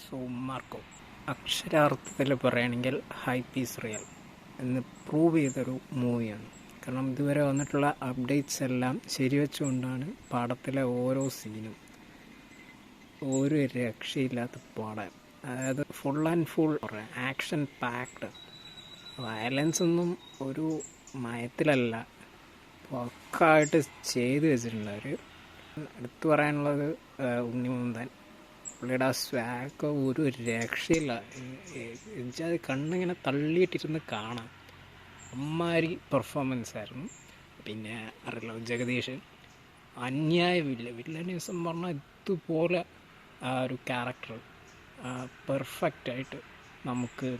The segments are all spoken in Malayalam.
സോ മാർക്കോ അക്ഷരാർത്ഥത്തിൽ പറയുകയാണെങ്കിൽ ഹൈപ്പ് ഈസ് റിയൽ എന്ന് പ്രൂവ് ചെയ്തൊരു മൂവിയാണ്. കാരണം ഇതുവരെ വന്നിട്ടുള്ള അപ്ഡേറ്റ്സ് എല്ലാം ശരിവെച്ചുകൊണ്ടാണ് പാടത്തിലെ ഓരോ സീനും ഒരു രക്ഷയില്ലാത്ത പാടാൻ. അതായത് full and full action packed, violence ഒന്നും ഒരു മയത്തിലല്ല, പക്കായിട്ട് ചെയ്ത് വെച്ചിട്ടുണ്ട് അവർ. എടുത്തു പറയാനുള്ളത് ഉണ്ണിമുന്തൻ, പുള്ളിയുടെ ആ സ്വാഗ് ഒരു രക്ഷയില്ല. എന്നുവെച്ചാൽ അത് കണ്ണിങ്ങനെ തള്ളിയിട്ടിരുന്ന് കാണാം. അമ്മാതിരി പെർഫോമൻസ് ആയിരുന്നു. പിന്നെ അറിയില്ല, ജഗദീശൻ അന്യായമില്ല, വില്ലനീസം പറഞ്ഞാൽ ഇതുപോലെ ആ ഒരു ക്യാരക്ടർ പെർഫെക്റ്റായിട്ട് നമുക്ക്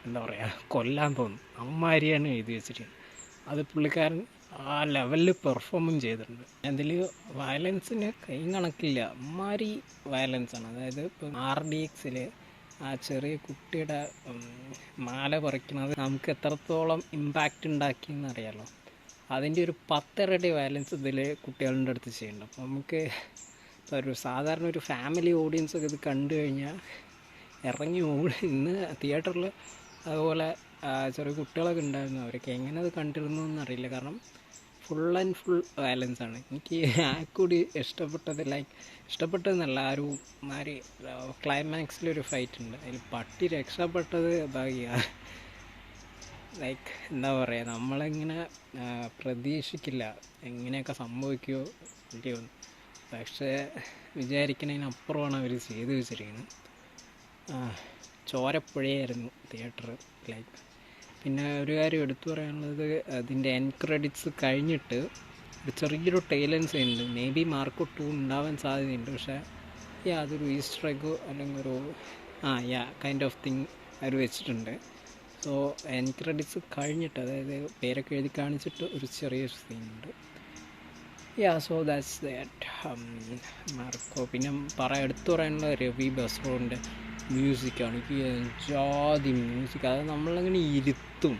എന്താ പറയുക കൊല്ലാൻ തോന്നും. അമ്മാതിരിയാണ് എഴുതി വെച്ചിരിക്കുന്നത്. അത് പുള്ളിക്കാരൻ ആ ലെവലിൽ പെർഫോമും ചെയ്തിട്ടുണ്ട്. അതിൽ വയലൻസിന് കൈ കണക്കില്ല, അമ്മാതിരി വയലൻസാണ്. അതായത് ഇപ്പം RDX ആ ചെറിയ കുട്ടിയുടെ മാല പറിക്കുന്നത് നമുക്ക് എത്രത്തോളം ഇമ്പാക്റ്റ് ഉണ്ടാക്കിയെന്ന് അറിയാമല്ലോ. അതിൻ്റെ ഒരു 10 ഇരട്ടി വയലൻസ് ഇതിൽ കുട്ടികളുടെ അടുത്ത് ചെയ്യുന്നുണ്ട്. അപ്പോൾ നമുക്ക് ഒരു സാധാരണ ഒരു ഫാമിലി ഓഡിയൻസൊക്കെ ഇത് കണ്ടു കഴിഞ്ഞാൽ ഇറങ്ങി ഇന്ന് തിയേറ്ററിൽ അതുപോലെ ചെറിയ കുട്ടികളൊക്കെ ഉണ്ടായിരുന്നു, അവരൊക്കെ എങ്ങനെ അത് കണ്ടിരുന്നു എന്നറിയില്ല. കാരണം ഫുൾ ആൻഡ് ഫുൾ വയലൻസാണ്. എനിക്ക് ആ കൂടി ഇഷ്ടപ്പെട്ടതെന്നല്ല, ആ ഒരു മാതിരി ക്ലൈമാക്സിലൊരു ഫൈറ്റ് ഉണ്ട്, അതിൽ പട്ടി രക്ഷപ്പെട്ടത് ഭാഗ്യ. എന്താ പറയുക, നമ്മളിങ്ങനെ പ്രതീക്ഷിക്കില്ല എങ്ങനെയൊക്കെ സംഭവിക്കുമോ ഇല്ലയോ, പക്ഷേ വിചാരിക്കുന്നതിനപ്പുറമാണ് അവർ ചെയ്തു വെച്ചിരിക്കുന്നത്. ചോരപ്പുഴയായിരുന്നു തിയേറ്റർ. പിന്നെ ഒരു കാര്യം എടുത്തു പറയാനുള്ളത്, അതിൻ്റെ എൻഡ് ക്രെഡിറ്റ്സ് കഴിഞ്ഞിട്ട് ഒരു ചെറിയൊരു ടൈലൻസ് ഉണ്ട്. മേ ബി മാർക്കോ 2 ഉണ്ടാവാൻ സാധ്യതയുണ്ട്. പക്ഷേ അതൊരു ഈസ്റ്റർ എഗ് അല്ലെങ്കിൽ ഒരു കൈൻഡ് ഓഫ് തിങ് അവർ വെച്ചിട്ടുണ്ട്. സോ എൻഡ് ക്രെഡിറ്റ്സ് കഴിഞ്ഞിട്ട്, അതായത് പേരൊക്കെ എഴുതി കാണിച്ചിട്ട് ഒരു ചെറിയൊരു സീനുണ്ട്. So that's that Marco. പിന്നെ എടുത്തു പറയാനുള്ള രവി ബസ്രോൻ്റെ മ്യൂസിക്കാണ്. എനിക്ക് ജാതി മ്യൂസിക്, അത് നമ്മളങ്ങനെ ഇരുത്തും.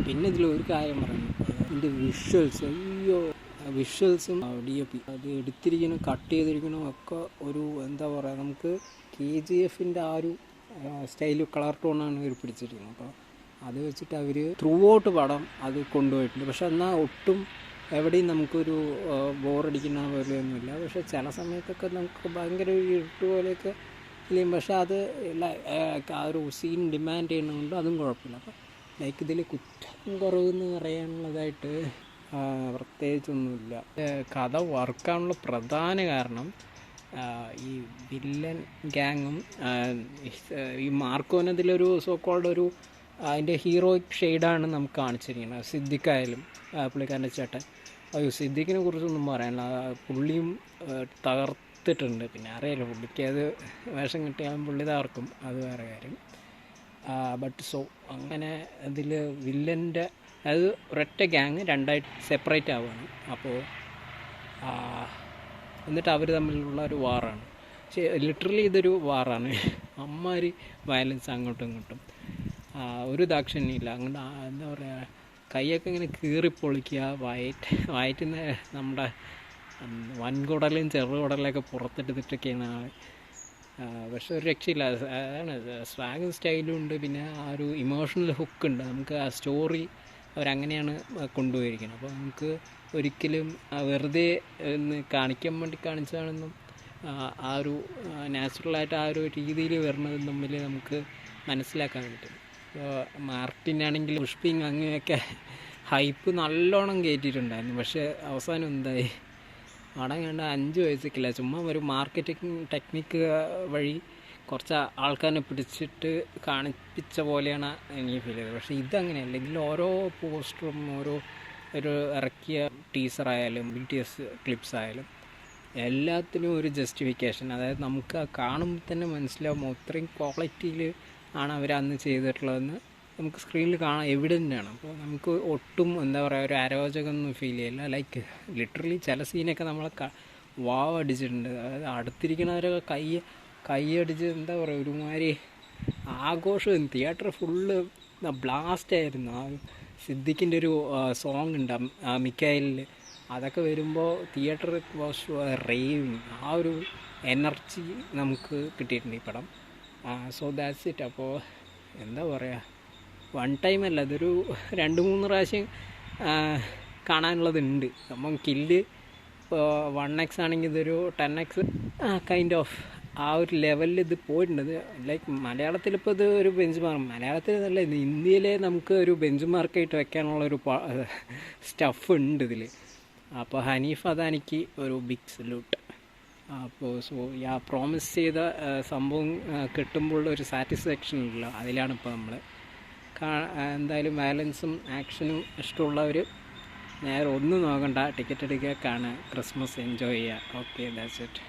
പിന്നെ ഇതിലൊരു കാര്യം പറയുന്നത്, ഇതിൻ്റെ വിഷ്വൽസ്, വിഷ്വൽസും DOP അത് എടുത്തിരിക്കണം, കട്ട് ചെയ്തിരിക്കണം ഒക്കെ ഒരു എന്താ പറയുക, നമുക്ക് KGFൻ്റെ ആ ഒരു സ്റ്റൈല് കളർ ടോണാണ് ഇവർ പിടിച്ചിരിക്കുന്നത്. അപ്പോൾ അത് വെച്ചിട്ട് അവർ ത്രൂ ഔട്ട് പടം അത് കൊണ്ടുപോയിട്ടുണ്ട്. പക്ഷെ എന്നാൽ ഒട്ടും എവിടെയും നമുക്കൊരു ബോറടിക്കുന്ന പോലെയൊന്നുമില്ല. പക്ഷെ ചില സമയത്തൊക്കെ നമുക്ക് ഭയങ്കര ഒരു ഇരുട്ട് പോലെയൊക്കെ ഇല്ലെങ്കിൽ, പക്ഷെ അത് ആ ഒരു സീൻ ഡിമാൻഡ് ചെയ്യുന്നതുകൊണ്ട് അതും കുഴപ്പമില്ല. അപ്പോൾ ഇതിൽ കുറ്റം കുറവെന്ന് പറയാനുള്ളതായിട്ട് പ്രത്യേകിച്ചൊന്നുമില്ല. കഥ വർക്കാനുള്ള പ്രധാന കാരണം ഈ വില്ലൻ ഗ്യാങ്ങും ഈ മാർക്കോനതിലൊരു സോക്കോൾഡ് ഒരു അതിൻ്റെ ഹീറോയിക് ഷെയ്ഡാണ് നമുക്ക് കാണിച്ചിരിക്കുന്നത്. സിദ്ദിഖായാലും പുള്ളിക്കാരൻ്റെ ചേട്ടൻ, സിദ്ദിഖിനെ കുറിച്ചൊന്നും പറയാനില്ല, പുള്ളിയും തകർത്തിട്ടുണ്ട്. പിന്നെ അറിയാലോ, പുള്ളിക്ക് അത് വേഷം കിട്ടിയാലും പുള്ളി തകർക്കും, അത് വേറെ കാര്യം. ബട്ട് സോ അങ്ങനെ അതിൽ വില്ലൻ്റെ അത് ഒരൊറ്റ ഗ്യാങ് രണ്ടായിട്ട് സെപ്പറേറ്റ് ആവുകയാണ്. അപ്പോൾ എന്നിട്ട് അവർ തമ്മിലുള്ള ഒരു വാറാണ്. പക്ഷേ ലിറ്ററലി ഇതൊരു വാറാണ്. അമ്മാതിരി വയലൻസ് അങ്ങോട്ടും ഇങ്ങോട്ടും, ഒരു ദാക്ഷിണ്യമില്ല. അങ്ങോട്ട് എന്താ പറയുക, കൈയൊക്കെ ഇങ്ങനെ കീറിപ്പൊളിക്കുക, വയറ്റിൽ നിന്ന് നമ്മുടെ വൻകുടലും ചെറുകുടലൊക്കെ പുറത്തെടുത്തിട്ടൊക്കെയാണ്. പക്ഷെ ഒരു രക്ഷയില്ല. അതാണ് സ്വാഗും സ്റ്റൈലും ഉണ്ട്. പിന്നെ ആ ഒരു ഇമോഷണൽ ഹുക്കുണ്ട്. നമുക്ക് ആ സ്റ്റോറി അവരങ്ങനെയാണ് കൊണ്ടുപോയിരിക്കുന്നത്. അപ്പോൾ നമുക്ക് ഒരിക്കലും വെറുതെ കാണിക്കാൻ വേണ്ടി കാണിച്ചതാണെന്നും ആ ഒരു നാച്ചുറലായിട്ട് ആ ഒരു രീതിയിൽ വരുന്നതും തമ്മിൽ നമുക്ക് മനസ്സിലാക്കാൻ പറ്റും. ഇപ്പോൾ മാർട്ടിനാണെങ്കിൽ പുഷ്പിങ് അങ്ങനെയൊക്കെ ഹൈപ്പ് നല്ലോണം കയറ്റിയിട്ടുണ്ടായിരുന്നു. പക്ഷേ അവസാനം എന്തായി, അവിടെ കണ്ട 5 വയസ്സൊക്കെയില്ല, ചുമ്മാ ഒരു മാർക്കറ്റിംഗ് ടെക്നിക്ക് വഴി കുറച്ച് ആൾക്കാരെ പിടിച്ചിട്ട് കാണിപ്പിച്ച പോലെയാണ് എനിക്ക് ഫീൽ ചെയ്തത്. പക്ഷേ ഇതങ്ങനെയല്ല. ഇതിൽ ഓരോ പോസ്റ്ററും ഒരു ഇറക്കിയ ടീസറായാലും BTS ക്ലിപ്സ് ആയാലും എല്ലാത്തിനും ഒരു ജസ്റ്റിഫിക്കേഷൻ. അതായത് നമുക്ക് കാണുമ്പോൾ തന്നെ മനസ്സിലാവും അത്രയും ക്വാളിറ്റിയിൽ ആണ് അവർ അന്ന് ചെയ്തിട്ടുള്ളതെന്ന് നമുക്ക് സ്ക്രീനിൽ കാണാൻ എവിഡൻ്റാണ്. അപ്പോൾ നമുക്ക് ഒട്ടും എന്താ പറയുക ഒരു അരോചകമൊന്നും ഫീൽ ചെയ്യില്ല. ലിറ്ററലി ചില സീനൊക്കെ നമ്മളെ വാവ് അടിച്ചിട്ടുണ്ട്. അതായത് അടുത്തിരിക്കുന്നവരൊക്കെ കൈയടിച്ച് എന്താ പറയുക ഒരുമാതിരി ആഘോഷം. തിയേറ്റർ ഫുള്ള് ബ്ലാസ്റ്റ് ആയിരുന്നു. ആ സിദ്ദിഖിൻ്റെ ഒരു സോങ് ഉണ്ട് മിക്കായിലിൽ, അതൊക്കെ വരുമ്പോൾ തിയേറ്റർ വാസ് റേവിങ്. ആ ഒരു എനർജി നമുക്ക് കിട്ടിയിട്ടുണ്ട് ഈ പടം. So that's it. അപ്പോൾ എന്താ പറയുക, വൺ ടൈം അല്ല, അതൊരു 2-3 പ്രാവശ്യം കാണാനുള്ളതുണ്ട്. അപ്പം കില്ല് ഇപ്പോൾ 1x ആണെങ്കിൽ ഇതൊരു 10x കൈൻഡ് ഓഫ് ആ ഒരു ലെവലിൽ ഇത് പോയിട്ടുണ്ട്. ലൈക്ക് മലയാളത്തിലിപ്പോൾ ഇത് ഒരു ബെഞ്ച് മാർക്ക്, മലയാളത്തിൽ നല്ല ഇന്ത്യയിലെ നമുക്ക് ഒരു ബെഞ്ച് മാർക്കായിട്ട് വെക്കാനുള്ളൊരു സ്റ്റഫ് ഉണ്ട് ഇതിൽ. അപ്പോൾ ഹനീഫ് അദാനിക്ക് ഒരു ബിഗ് സല്യൂട്ട്. അപ്പോൾ പ്രോമിസ് ചെയ്ത സംഭവം കിട്ടുമ്പോൾ ഒരു സാറ്റിസ്ഫാക്ഷൻ ഇല്ല, അതിലാണ് ഇപ്പോൾ നമ്മൾ എന്തായാലും വയലൻസും ആക്ഷനും ഇഷ്ടമുള്ളവർ നേരെ ഒന്നും നോക്കണ്ട, ടിക്കറ്റ് എടുക്കുക, കാണുക, ക്രിസ്മസ് എൻജോയ് ചെയ്യുക. Okay, that's it.